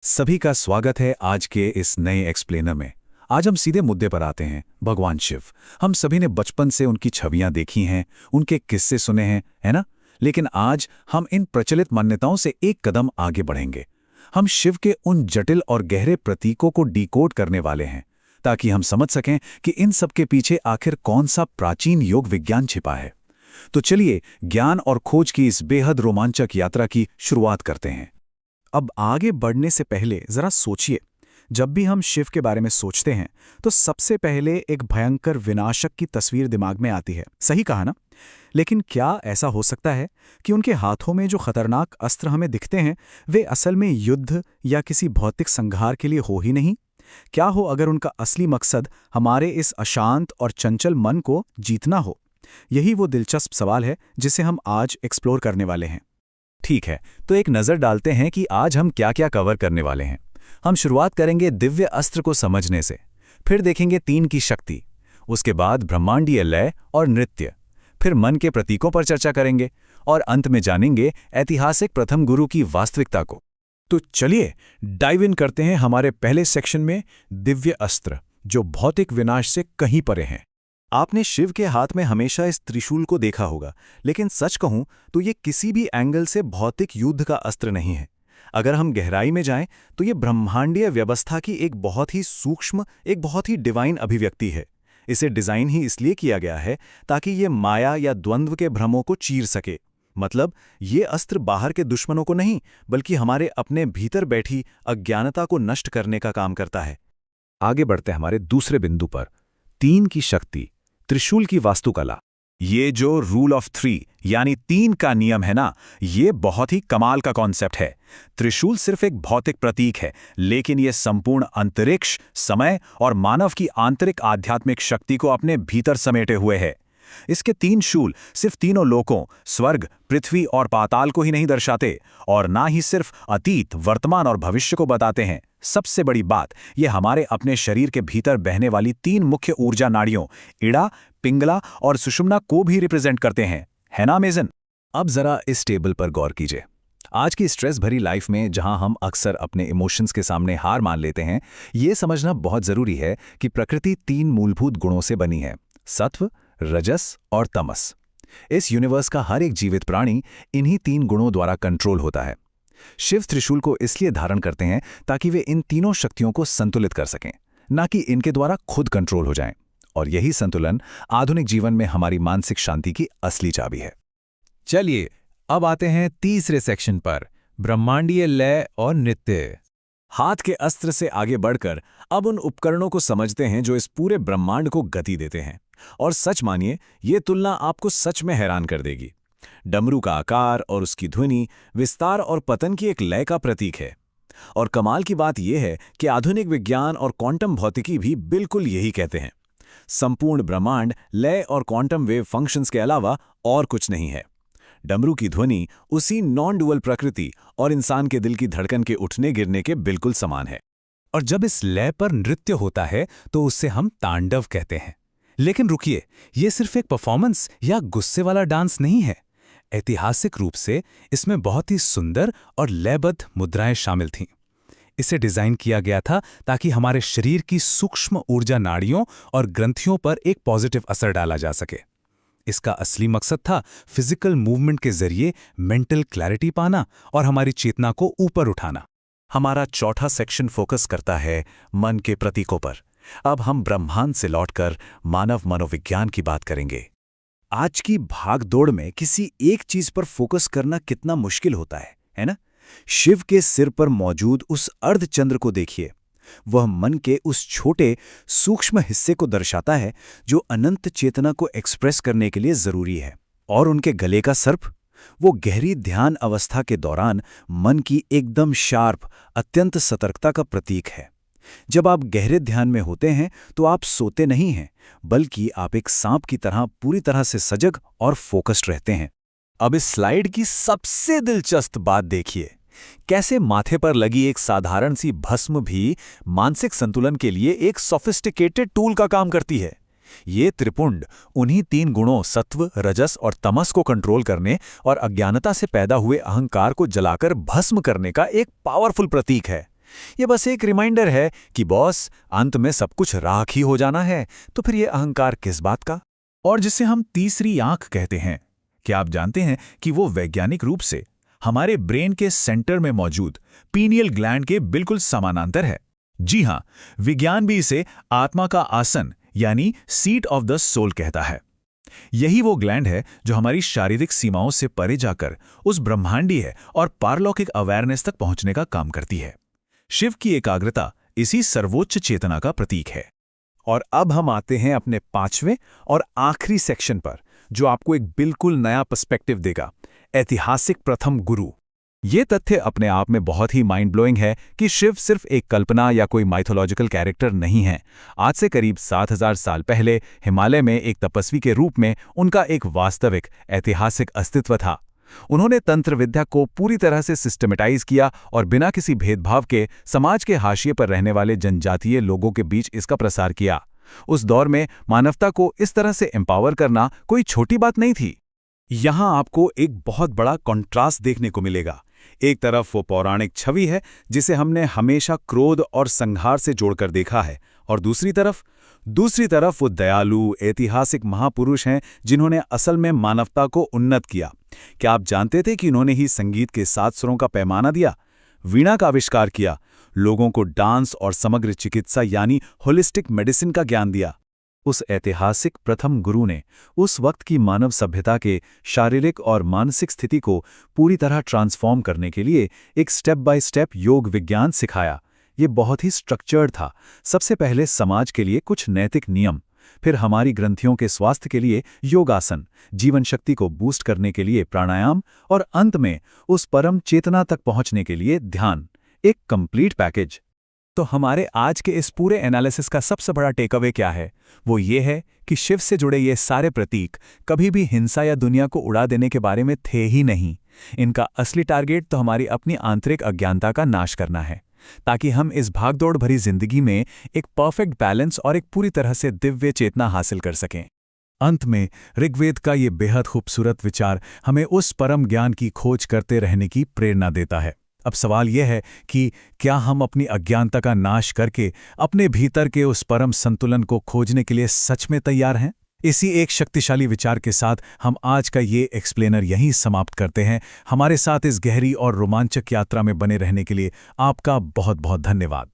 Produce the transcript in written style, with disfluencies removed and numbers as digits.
सभी का स्वागत है आज के इस नए एक्सप्लेनर में। आज हम सीधे मुद्दे पर आते हैं, भगवान शिव। हम सभी ने बचपन से उनकी छवियां देखी हैं, उनके किस्से सुने हैं, है ना? लेकिन आज हम इन प्रचलित मान्यताओं से एक कदम आगे बढ़ेंगे। हम शिव के उन जटिल और गहरे प्रतीकों को डिकोड करने वाले हैं, ताकि हम समझ सकें कि इन सब के पीछे आखिर कौन सा प्राचीन योग विज्ञान छिपा है। तो चलिए ज्ञान और खोज की इस बेहद रोमांचक यात्रा की शुरुआत करते हैं। अब आगे बढ़ने से पहले जरा सोचिए, जब भी हम शिव के बारे में सोचते हैं तो सबसे पहले एक भयंकर विनाशक की तस्वीर दिमाग में आती है। सही कहा ना? लेकिन क्या ऐसा हो सकता है कि उनके हाथों में जो खतरनाक अस्त्र हमें दिखते हैं वे असल में युद्ध या किसी भौतिक संघार के लिए हो ही नहीं? क्या हो अगर उनका असली मकसद हमारे इस अशांत और चंचल मन को जीतना हो? यही वो दिलचस्प सवाल है जिसे हम आज एक्सप्लोर करने वाले हैं। ठीक है, तो एक नज़र डालते हैं कि आज हम क्या क्या कवर करने वाले हैं। हम शुरुआत करेंगे दिव्य अस्त्र को समझने से, फिर देखेंगे तीन की शक्ति, उसके बाद ब्रह्मांडीय लय और नृत्य, फिर मन के प्रतीकों पर चर्चा करेंगे और अंत में जानेंगे ऐतिहासिक प्रथम गुरु की वास्तविकता को। तो चलिए डाइव इन करते हैं हमारे पहले सेक्शन में, दिव्य अस्त्र जो भौतिक विनाश से कहीं परे हैं। आपने शिव के हाथ में हमेशा इस त्रिशूल को देखा होगा, लेकिन सच कहूं तो ये किसी भी एंगल से भौतिक युद्ध का अस्त्र नहीं है। अगर हम गहराई में जाएं तो ये ब्रह्मांडीय व्यवस्था की एक बहुत ही सूक्ष्म, एक बहुत ही डिवाइन अभिव्यक्ति है। इसे डिजाइन ही इसलिए किया गया है ताकि ये माया या द्वंद्व के भ्रमों को चीर सके। मतलब ये अस्त्र बाहर के दुश्मनों को नहीं, बल्कि हमारे अपने भीतर बैठी अज्ञानता को नष्ट करने का काम करता है। आगे बढ़ते हैं हमारे दूसरे बिंदु पर, तीन की शक्ति, त्रिशूल की वास्तुकला। ये जो रूल ऑफ थ्री यानी तीन का नियम है ना, ये बहुत ही कमाल का कॉन्सेप्ट है। त्रिशूल सिर्फ एक भौतिक प्रतीक है, लेकिन ये संपूर्ण अंतरिक्ष, समय और मानव की आंतरिक आध्यात्मिक शक्ति को अपने भीतर समेटे हुए है। इसके तीन शूल सिर्फ तीनों लोकों, स्वर्ग, पृथ्वी और पाताल को ही नहीं दर्शाते, और ना ही सिर्फ अतीत, वर्तमान और भविष्य को बताते हैं। सबसे बड़ी बात, ये हमारे अपने शरीर के भीतर बहने वाली तीन मुख्य ऊर्जा नाड़ियों, इड़ा, पिंगला और सुषुम्ना को भी रिप्रेजेंट करते हैं। है ना अमेजन? अब जरा इस टेबल पर गौर कीजिए। आज की स्ट्रेस भरी लाइफ में जहां हम अक्सर अपने इमोशंस के सामने हार मान लेते हैं, ये समझना बहुत जरूरी है कि प्रकृति तीन मूलभूत गुणों से बनी है, सत्व, रजस और तमस। इस यूनिवर्स का हर एक जीवित प्राणी इन्हीं तीन गुणों द्वारा कंट्रोल होता है। शिव त्रिशूल को इसलिए धारण करते हैं ताकि वे इन तीनों शक्तियों को संतुलित कर सकें, ना कि इनके द्वारा खुद कंट्रोल हो जाएं। और यही संतुलन आधुनिक जीवन में हमारी मानसिक शांति की असली चाबी है। चलिए अब आते हैं तीसरे सेक्शन पर, ब्रह्मांडीय लय और नृत्य। हाथ के अस्त्र से आगे बढ़कर अब उन उपकरणों को समझते हैं जो इस पूरे ब्रह्मांड को गति देते हैं। और सच मानिए, ये तुलना आपको सच में हैरान कर देगी। डमरू का आकार और उसकी ध्वनि विस्तार और पतन की एक लय का प्रतीक है। और कमाल की बात यह है कि आधुनिक विज्ञान और क्वांटम भौतिकी भी बिल्कुल यही कहते हैं। संपूर्ण ब्रह्मांड लय और क्वांटम वेव फंक्शंस के अलावा और कुछ नहीं है। डमरू की ध्वनि उसी नॉन डुअल प्रकृति और इंसान के दिल की धड़कन के उठने गिरने के बिल्कुल समान है। और जब इस लय पर नृत्य होता है तो उसे हम तांडव कहते हैं। लेकिन रुकिए, ये सिर्फ एक परफॉर्मेंस या गुस्से वाला डांस नहीं है। ऐतिहासिक रूप से इसमें बहुत ही सुंदर और लयबद्ध मुद्राएं शामिल थीं। इसे डिजाइन किया गया था ताकि हमारे शरीर की सूक्ष्म ऊर्जा नाड़ियों और ग्रंथियों पर एक पॉजिटिव असर डाला जा सके। इसका असली मकसद था फिजिकल मूवमेंट के जरिए मेंटल क्लैरिटी पाना और हमारी चेतना को ऊपर उठाना। हमारा चौथा सेक्शन फोकस करता है मन के प्रतीकों पर। अब हम ब्रह्मांड से लौटकर मानव मनोविज्ञान की बात करेंगे। आज की भागदौड़ में किसी एक चीज पर फोकस करना कितना मुश्किल होता है ना? शिव के सिर पर मौजूद उस अर्धचंद्र को देखिए। वह मन के उस छोटे सूक्ष्म हिस्से को दर्शाता है जो अनंत चेतना को एक्सप्रेस करने के लिए जरूरी है। और उनके गले का सर्प, वो गहरी ध्यान अवस्था के दौरान मन की एकदम शार्प, अत्यंत सतर्कता का प्रतीक है। जब आप गहरे ध्यान में होते हैं तो आप सोते नहीं हैं, बल्कि आप एक सांप की तरह पूरी तरह से सजग और फोकस्ड रहते हैं। अब इस स्लाइड की सबसे दिलचस्प बात देखिए, कैसे माथे पर लगी एक साधारण सी भस्म भी मानसिक संतुलन के लिए एक सोफिस्टिकेटेड टूल का काम करती है। ये त्रिपुंड उन्हीं तीन गुणों सत्व, रजस और तमस को कंट्रोल करने और अज्ञानता से पैदा हुए अहंकार को जलाकर भस्म करने का एक पावरफुल प्रतीक है। ये बस एक रिमाइंडर है कि बॉस, अंत में सब कुछ राख ही हो जाना है, तो फिर ये अहंकार किस बात का? और जिसे हम तीसरी आंख कहते हैं, क्या आप जानते हैं कि वो वैज्ञानिक रूप से हमारे ब्रेन के सेंटर में मौजूद पीनियल ग्लैंड के बिल्कुल समानांतर है? जी हां, विज्ञान भी इसे आत्मा का आसन यानी सीट ऑफ द सोल कहता है। यही वो ग्लैंड है जो हमारी शारीरिक सीमाओं से परे जाकर उस ब्रह्मांडीय और पारलौकिक अवेयरनेस तक पहुंचने का काम करती है। शिव की एकाग्रता इसी सर्वोच्च चेतना का प्रतीक है। और अब हम आते हैं अपने 5वें और आखिरी सेक्शन पर, जो आपको एक बिल्कुल नया पर्सपेक्टिव देगा, ऐतिहासिक प्रथम गुरु। ये तथ्य अपने आप में बहुत ही माइंड ब्लोइंग है कि शिव सिर्फ एक कल्पना या कोई माइथोलॉजिकल कैरेक्टर नहीं है। आज से करीब 7000 साल पहले हिमालय में एक तपस्वी के रूप में उनका एक वास्तविक ऐतिहासिक अस्तित्व था। उन्होंने तंत्र विद्या को पूरी तरह से सिस्टमेटाइज किया और बिना किसी भेदभाव के समाज के हाशिए पर रहने वाले जनजातीय लोगों के बीच इसका प्रसार किया। उस दौर में मानवता को इस तरह से एम्पावर करना कोई छोटी बात नहीं थी। यहाँ आपको एक बहुत बड़ा कॉन्ट्रास्ट देखने को मिलेगा। एक तरफ वो पौराणिक छवि है जिसे हमने हमेशा क्रोध और संहार से जोड़कर देखा है, और दूसरी तरफ वो दयालु ऐतिहासिक महापुरुष हैं जिन्होंने असल में मानवता को उन्नत किया। क्या आप जानते थे कि उन्होंने ही संगीत के 7 सुरों का पैमाना दिया, वीणा का आविष्कार किया, लोगों को डांस और समग्र चिकित्सा यानी होलिस्टिक मेडिसिन का ज्ञान दिया? उस ऐतिहासिक प्रथम गुरु ने उस वक्त की मानव सभ्यता के शारीरिक और मानसिक स्थिति को पूरी तरह ट्रांसफॉर्म करने के लिए एक स्टेप बाय स्टेप योग विज्ञान सिखाया। ये बहुत ही स्ट्रक्चर्ड था। सबसे पहले समाज के लिए कुछ नैतिक नियम, फिर हमारी ग्रंथियों के स्वास्थ्य के लिए योगासन, जीवन शक्ति को बूस्ट करने के लिए प्राणायाम, और अंत में उस परम चेतना तक पहुंचने के लिए ध्यान। एक कंप्लीट पैकेज। तो हमारे आज के इस पूरे एनालिसिस का सबसे बड़ा टेकअवे क्या है? वो ये है कि शिव से जुड़े ये सारे प्रतीक कभी भी हिंसा या दुनिया को उड़ा देने के बारे में थे ही नहीं। इनका असली टारगेट तो हमारी अपनी आंतरिक अज्ञानता का नाश करना है, ताकि हम इस भागदौड़ भरी जिंदगी में एक परफेक्ट बैलेंस और एक पूरी तरह से दिव्य चेतना हासिल कर सकें। अंत में ऋग्वेद का ये बेहद खूबसूरत विचार हमें उस परम ज्ञान की खोज करते रहने की प्रेरणा देता है। अब सवाल यह है कि क्या हम अपनी अज्ञानता का नाश करके अपने भीतर के उस परम संतुलन को खोजने के लिए सच में तैयार हैं? इसी एक शक्तिशाली विचार के साथ हम आज का ये एक्सप्लेनर यहीं समाप्त करते हैं। हमारे साथ इस गहरी और रोमांचक यात्रा में बने रहने के लिए आपका बहुत बहुत धन्यवाद।